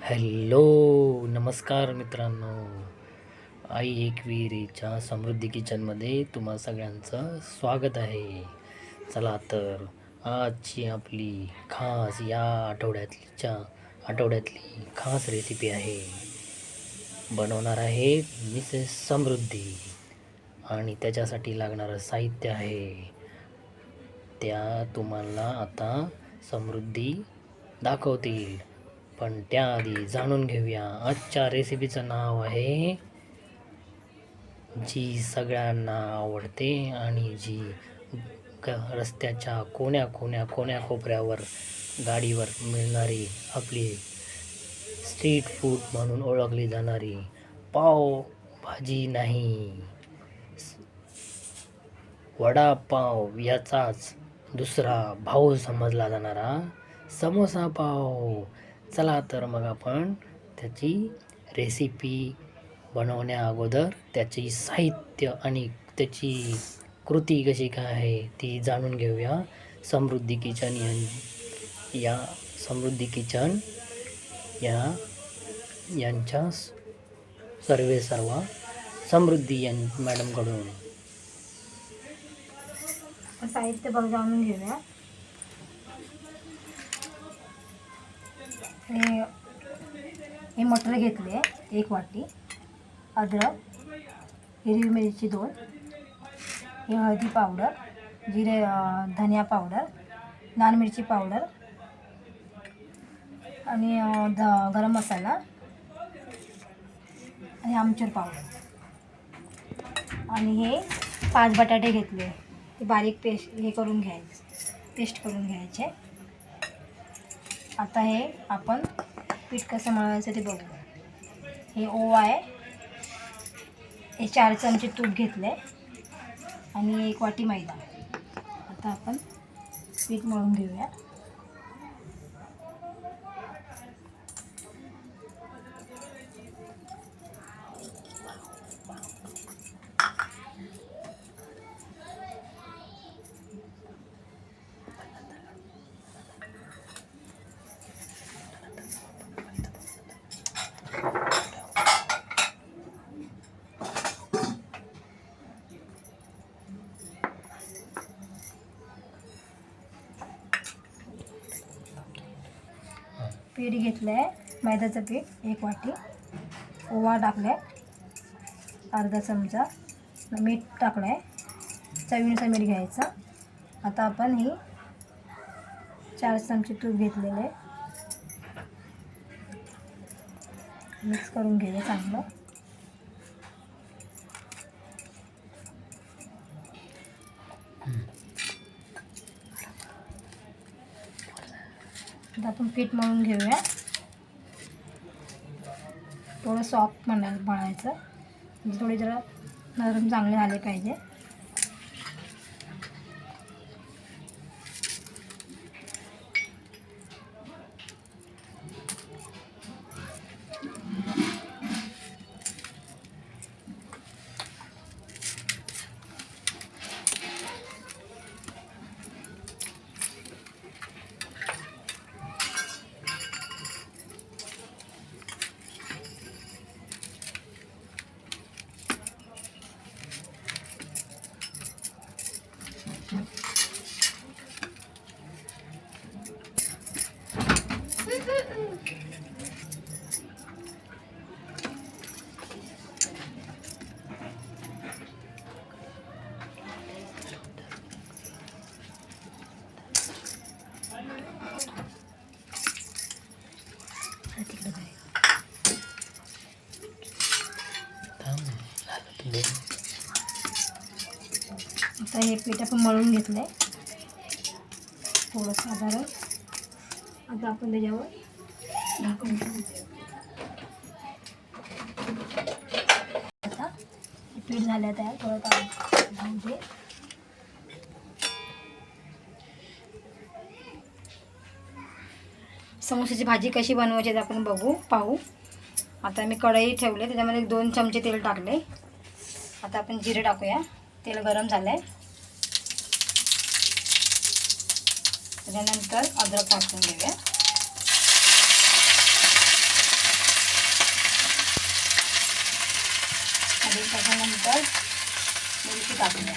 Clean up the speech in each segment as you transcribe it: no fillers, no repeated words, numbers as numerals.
Hello नमस्कार मित्रांनो. आई एकविरीच्या समृद्धी किचनमध्ये तुम्हा सगळ्यांचं स्वागत आहे. चला तर आजची आपली खास या आठवड्यातली खास रेसिपी आहे. बनवणार आहे मिसेस समृद्धी आणि त्याच्यासाठी लागणारं साहित्य आहे त्या तुम्हाला आता समृद्धी दाखवतील. पण त्याआधी जाणून घेऊया आजच्या रेसिपीचं नाव आहे जी सगळ्यांना आवडते आणि जी रस्त्याच्या कोपऱ्यावर गाडीवर मिळणारी आपली स्ट्रीट फूड म्हणून ओळखली जाणारी पाव भाजी नाही, वडापाव याचाच दुसरा भाऊ समजला जाणारा समोसा पाव. चला तर मग आपण त्याची रेसिपी बनवण्या अगोदर त्याची साहित्य आणि त्याची कृती कशी काय आहे ती जाणून घेऊया. समृद्धी किचन यांच्या सर्वा समृद्धी मॅडमकडून. साहित्य बघ जाणून घेऊया. हे मटर घेतले 1 वाटी, अद्रक, हिरवी मिरची 2, हे हळदी पावडर, धनिया पावडर, लाल मिरची पावडर आणि गरम मसाला आणि आमचूर पावडर. आणि हे 5 बटाटे घेतले, ते बारीक पेस्ट करून घ्यायचे. आता हे आपण पीठ कसं मळायचं ते बघू. हे ओवा आहे, हे 4 चमचे तूप घेतले आणि 1 वाटी मैदा. आता आपण पीठ मळून घेऊया. पीठ घेतलं आहे, मैद्याचं पीठ 1 वाटी, ओवा टाकला आहे, अर्धा चमचा मीठ टाकलं आहे, चवीनुसार मीठ घ्यायचं. आता आपण ही 4 चमचे तूप घेतलेलं आहे, मिक्स करून घ्यायचं चांगलं. आता आपण पीठ मळून घेऊया. थोडं सॉफ्ट मळायचं, म्हणजे थोडे जरा नरम चांगले झाले पाहिजे. आता हे पीठ आपण मळून घेतलं आहे थोडं साधारण. आता आपण त्याच्यावर झाकून घेऊ. आता पीठ झालं तयार, थोडं दे. समोसाची भाजी कशी बनवायची आपण पाहू. आता मी कढई ठेवले, त्याच्यामध्ये 2 चमचे तेल टाकले. आता आपण जिरे टाकूया. तेल गरम झालं आहे, त्याच्यानंतर अद्रक टाकून घेऊया. त्यानंतर मिरची टाकूया.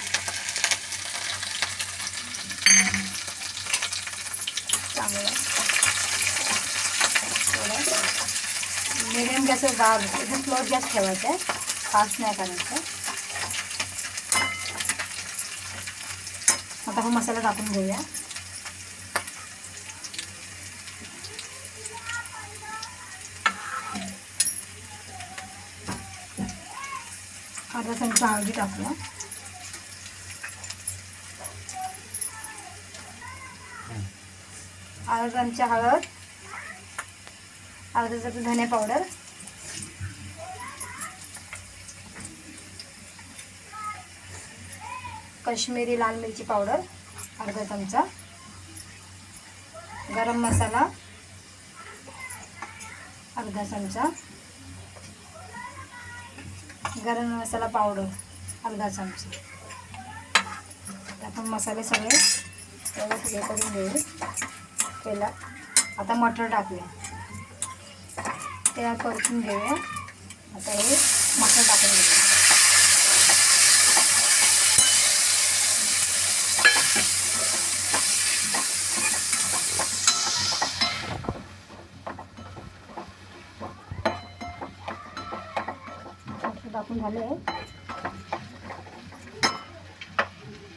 चांगलं थोडं मिडियम गॅसवर एकदम स्लो गॅस ठेवायचा आहे, फास्ट नाही करायचं. आता आपण मसाला टाकून घेऊया. अर्धा चमचा हळदी टाकूया. अर्धा चमचा हळद, अर्धा चमचा धने पावडर, काश्मीरी लाल मिरची पावडर अर्धा चमचा, गरम मसाला अर्धा चमचा, गरम मसाला पावडर अर्धा चमचा. आपण मसाले सगळे व्यवस्थित करून घेऊ. पहिला आता मटर टाकूया, त्याला परतून घेऊया. आता हे मटर टाकून घेऊया. टाकून झाले.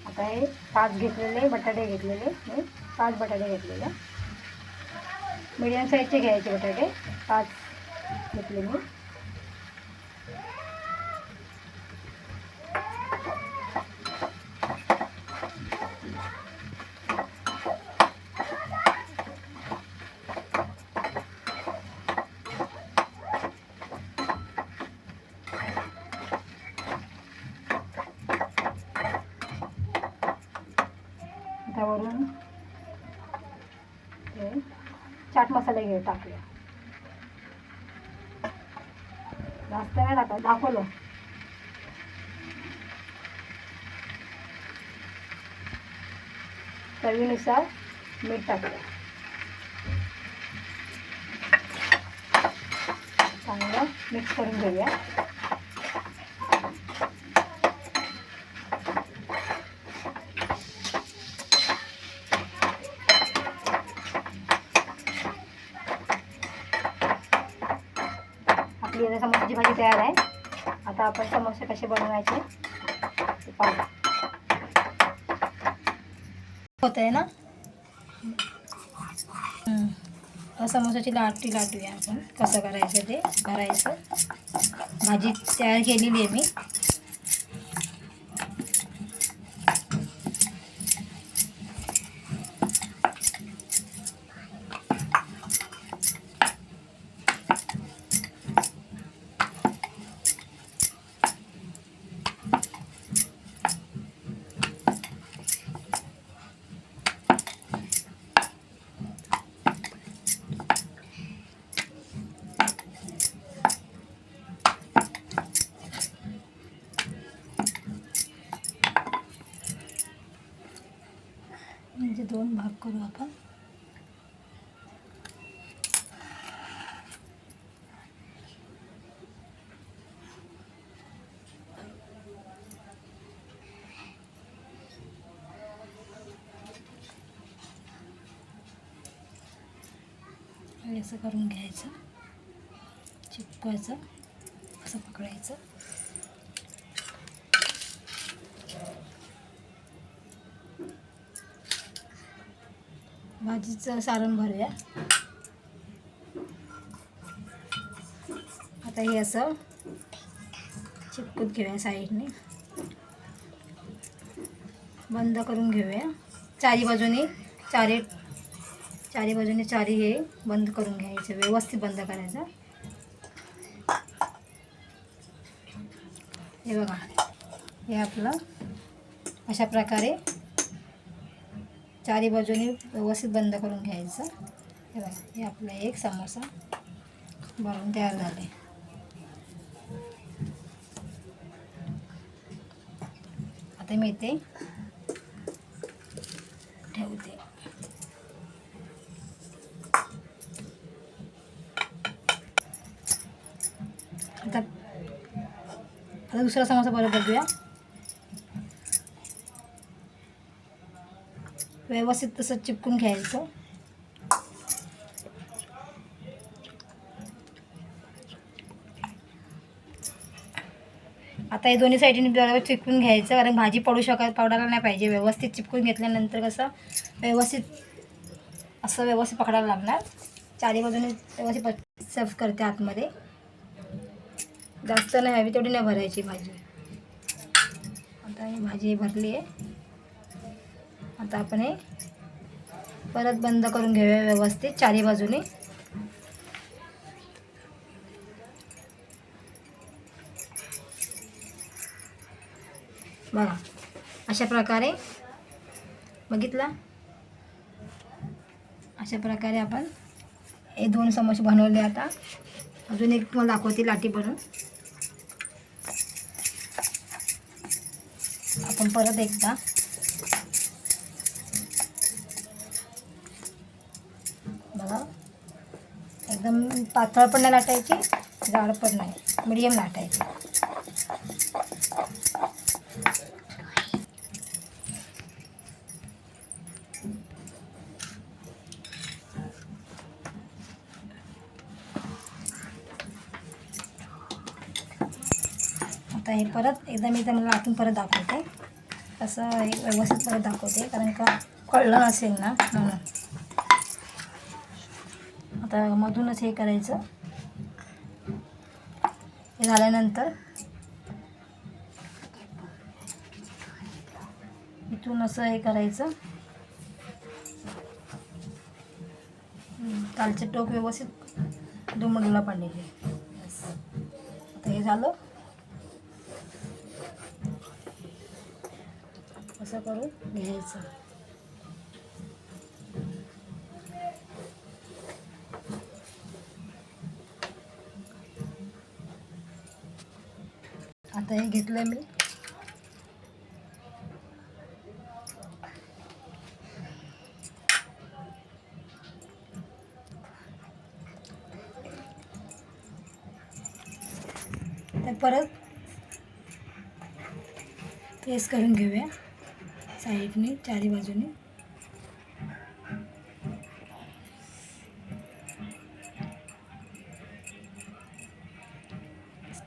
आता हे 5 घेतलेले बटाटे घेतलेले, मी 5 बटाटे घेतलेले, मीडियम साईजचे घ्यायचे बटाटे 5 घेतले मी. त्यावरून चाट मसाला टाकूया. जास्त नाही टाका, दाखवलं. चवीनुसार मीठ टाकूया. चांगलं मिक्स करून घेऊया. आपली आता समोसाची भाजी तयार आहे. आता आपण समोसे कसे बनवायचे ते पाहू. होत आहे ना. समोसाची लाटूया आपण. कसं करायचं ते करायचं. भाजी तयार केलेली आहे मी. म्हणजे 2 भाग करू आपण. असं करून घ्यायचं, चिपकवायचं, असं पकडायचं. भाजीचं सारण भरूया. आता हे असं चिपकून घेऊया. साईडने बंद करून घेऊया. चारी बाजूने चारी हे बंद करून घ्यायचं. व्यवस्थित बंद करायचं. हे बघा, हे आपलं अशा प्रकारे चारी बाजूने व्यवस्थित बंद करून घ्यायचं. हे बघा, हे आपला एक समोसा बनवून तयार झाले. आता मी ते ठेवते. आता आता दुसरा समोसा परत बघूया. व्यवस्थित तसं चिपकून घ्यायचं. आता हे दोन्ही साईडने बरोबर चिपकून घ्यायचं, कारण भाजी पडायला नाही पाहिजे. व्यवस्थित चिपकून घेतल्यानंतर कसं व्यवस्थित पकडायला लागणार. चारी बाजूने व्यवस्थित सर्व करते आतमध्ये. जास्त नाही हवी तेवढी नाही भरायची भाजी. आता ही भाजी भरली आहे. आता आपण हे परत बंद करून घेऊया व्यवस्थित चारी बाजूने. बघा अशा प्रकारे बघितला. अशा प्रकारे आपण हे 2 समोसे बनवले. आता अजून एक तुम्हाला दाखवते लाटी बनवून. आपण परत एकदा बघा, एकदम पातळ पण नाही लाटायची, जाड पण नाही, मीडियम लाटायची. आता हे परत एकदा मी तुम्हाला लाटून परत दाखवते. असं हे व्यवस्थित परत दाखवते, कारण का कळलं नसेल ना म्हणून. आता मधूनच हे करायचं. हे झाल्यानंतर इथून असं हे करायचं. कालचे टोक व्यवस्थित दुमडला पाहिजे. आता हे झालं. असं करून घ्यायचं. आता हे घेतलं मी. तर परत प्रेस करून घेऊया साईडने चारी बाजूने.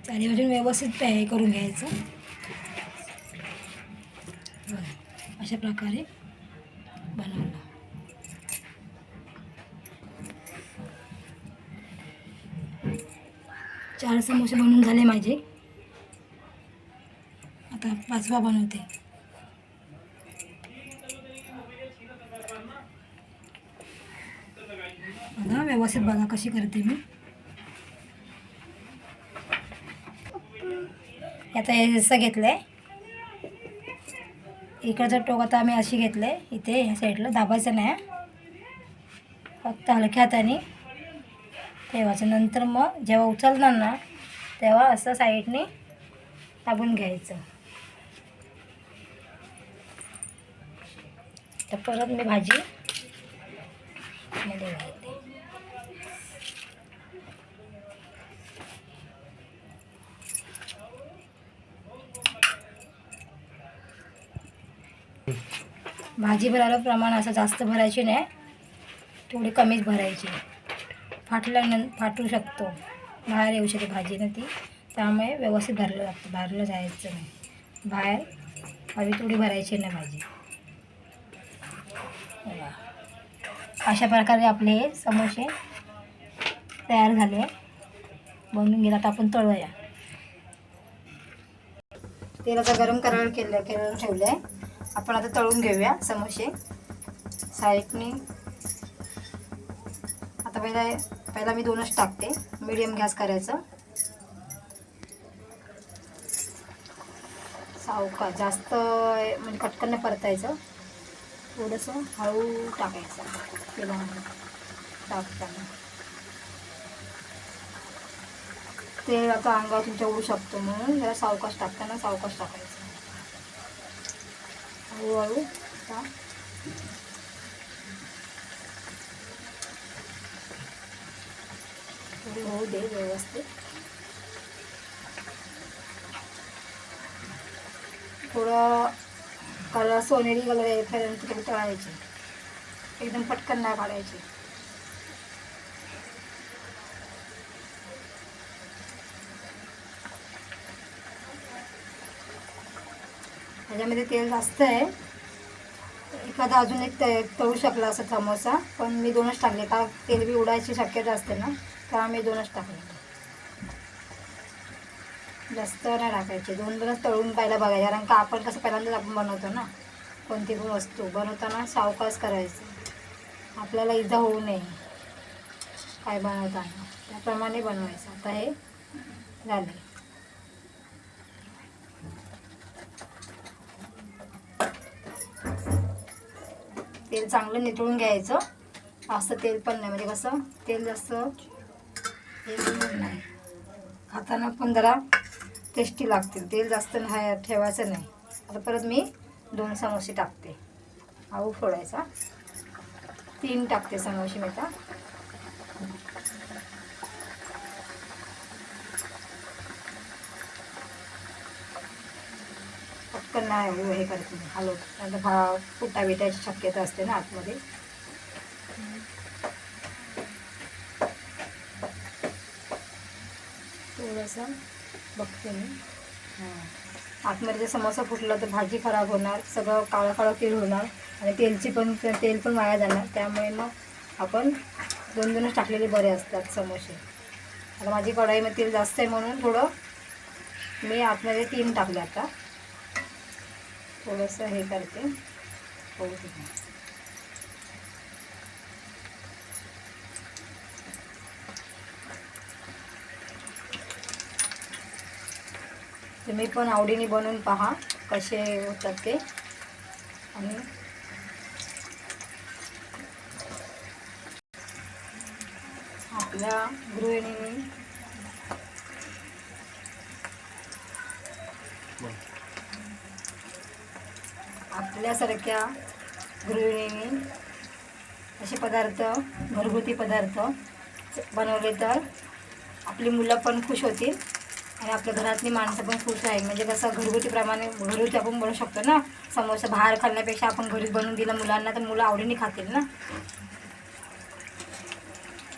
चारी बाजूने व्यवस्थित हे करून घ्यायचं. अशा प्रकारे बनवलं. चार समोसे बनवून झाले माझे. आता 5वा बनवते. बघा व्यवस्थित बघा कशी करते मी. आता हे जसं घेतलंय, इकडचं टोक आता आम्ही अशी घेतलंय. इथे ह्या साईडला दाबायचं नाही, फक्त हलक्या हाताने ठेवायचं. नंतर मग जेव्हा उचलणार ना तेव्हा असं साईडने दाबून घ्यायचं. तर परत मी भाजी मध्ये घालते. भाजी भरायला प्रमाण असं जास्त भरायची नाही, थोडी कमीच भरायची. फाटू शकतो, बाहेर येऊ शकते भाजी ना ती. त्यामुळे व्यवस्थित भरलं लागतं, भरलं जायचं नाही. बाहेर हवी थोडी भरायची नाही भाजी. अशा प्रकारे आपले समोसे तयार झाले, बनवून गेला. तर आपण तळूया. तेल आता गरम करायला ठेवलं आहे. आपण आता तळून घेऊया समोसे साईडने. आता पहिला मी 2च टाकते. मीडियम गॅस करायचं. सावकाश, जास्त म्हणजे पटकन नाही परतायचं, थोडंसं हळू टाकायचं तेलामध्ये टाकताना. तेल आता अंगावर तुमच्या उडू शकतो, म्हणून जरा सावकाश टाकताना सावकाश टाकायचं. हळूहळू थोडी होऊ दे व्यवस्थित. थोडं कलर सोनेरी कलर येईपर्यंत थोडी तळायची, एकदम पटकन नाही काढायची. ह्याच्यामध्ये तेल जास्त आहे, एखादा अजून एक तळू शकला असं समोसा, पण मी 2च टाकले का तेल बी उडायची शक्यता असते ना, त्यामुळे मी 2च टाकले. जास्त नाही टाकायचे, 2-2च तळून पाहिला बघायचं, कारण का आपण कसं पहिल्यांदाच आपण बनवतो ना, कोणती पण वस्तू बनवताना सावकाश करायचं, आपल्याला इजा होऊ नये काय बनवताना, त्याप्रमाणे बनवायचं. आता हे झाले. तेल चांगलं नितळून घ्यायचं, जास्त तेल पण नाही, म्हणजे कसं तेल जास्त हे नाही, खाताना पण जरा टेस्टी लागतील. तेल जास्त नाही ठेवायचं नाही. आता परत मी 2 समोसे टाकते, आऊ फोडायचा, 3 टाकते समोसे मी आता. पटकन नाही हे करते मी, हलवते, नंतर फुटा बिटायची शक्यता असते ना आतमध्ये. थोडंसं बघते मी. आतमध्ये जर समोसा फुटला तर भाजी खराब होणार, सगळं काळं काळं तेल होणार आणि तेल पण वाया जाणार. त्यामुळे मग आपण 2-2च टाकलेले बरे असतात समोसे. आता माझी कढाईमध्ये तेल जास्त आहे म्हणून थोडं मी आतमध्ये 3 टाकले. आता थोडंसं हे करते, हो तुम्ही पण आवडीने बनवून पहा कसे होतात ते. आणि आपल्या गृहिणींनी आपल्यासारख्या गृहिणींनी असे पदार्थ, घरगुती पदार्थ बनवले तर आपली मुलं पण खुश होतील आणि आपल्या घरातली माणसं पण खुश आहे. म्हणजे कसं घरगुतीप्रमाणे घरगुती आपण बनवू शकतो ना समोसा, बाहेर खाण्यापेक्षा आपण घरीच बनवून दिलं मुलांना तर मुलं आवडीने खातील ना.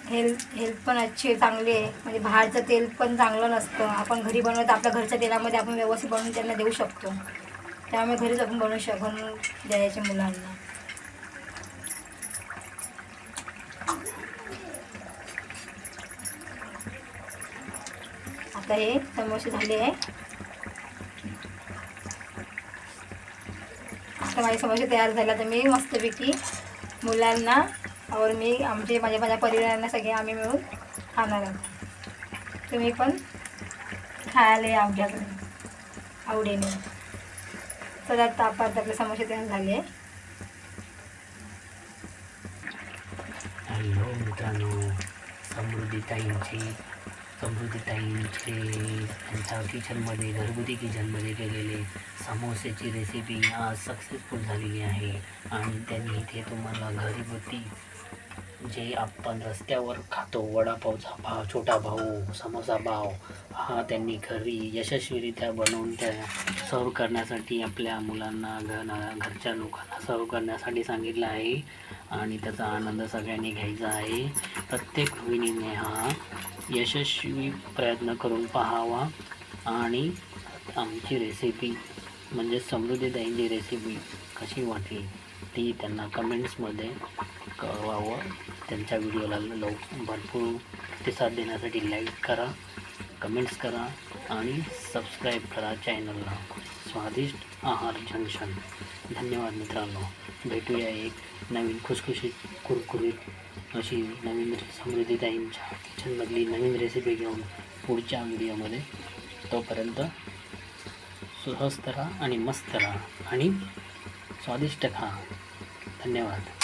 हेल्थ पण अच्छी चांगली आहे, म्हणजे बाहेरचं तेल पण चांगलं नसतं. आपण घरी बनवतं आपल्या घरच्या तेलामध्ये आपण व्यवस्थित बनवून त्यांना देऊ शकतो. त्यामुळे घरीच आपण बनवून द्यायचे मुलांना. आता हे समोसे झाले आहे. आता माझे समोसे तयार झाले, तर मी मस्तपैकी मुलांना और मी माझ्या परिवारांना सगळे आम्ही मिळून खाणार आहोत. तुम्ही पण खायला या आमच्याकडे आवडीने. तर आता आपले समोसे तयार झाले. हॅलो मित्रांनो, समृद्धीताईंचे त्यांच्या किचनमध्ये, घरगुती किचनमध्ये केलेले समोसेची रेसिपी आज सक्सेसफुल झालेली आहे. आणि त्यांनी इथे तुम्हाला घरगुती जे आपण रस्त्यावर खातो वडापावचा छोटा भाऊ, समोसा भाव, हा त्यांनी घरी यशस्वीरित्या बनवून त्या सर्व करण्यासाठी आपल्या मुलांना, घरच्या लोकांना सर्व करण्यासाठी सांगितलं आहे. आणि त्याचा आनंद सगळ्यांनी घ्यायचा आहे. प्रत्येक गृहिणीने हा यशस्वी प्रयत्न करून पाहावा आणि आमची रेसिपी म्हणजे समृद्धीताईंची रेसिपी कशी वाटली ती त्यांना कमेंट्समध्ये कळवावं. त्यांच्या व्हिडिओला भरपूर प्रतिसाद देण्यासाठी लाईक करा, कमेंट्स करा आणि सबस्क्राईब करा चॅनलला, स्वादिष्ट आहार जंक्शन. धन्यवाद मित्रांनो. भेटूया एक नवीन खुसखुशीत कुरकुरीत अशी नवीन समृद्धीताईंच्या किचनमधली नवीन रेसिपी घेऊन पुढच्या व्हिडिओमध्ये. तोपर्यंत स्वस्थ राहा आणि मस्त राहा आणि स्वादिष्ट खा. धन्यवाद.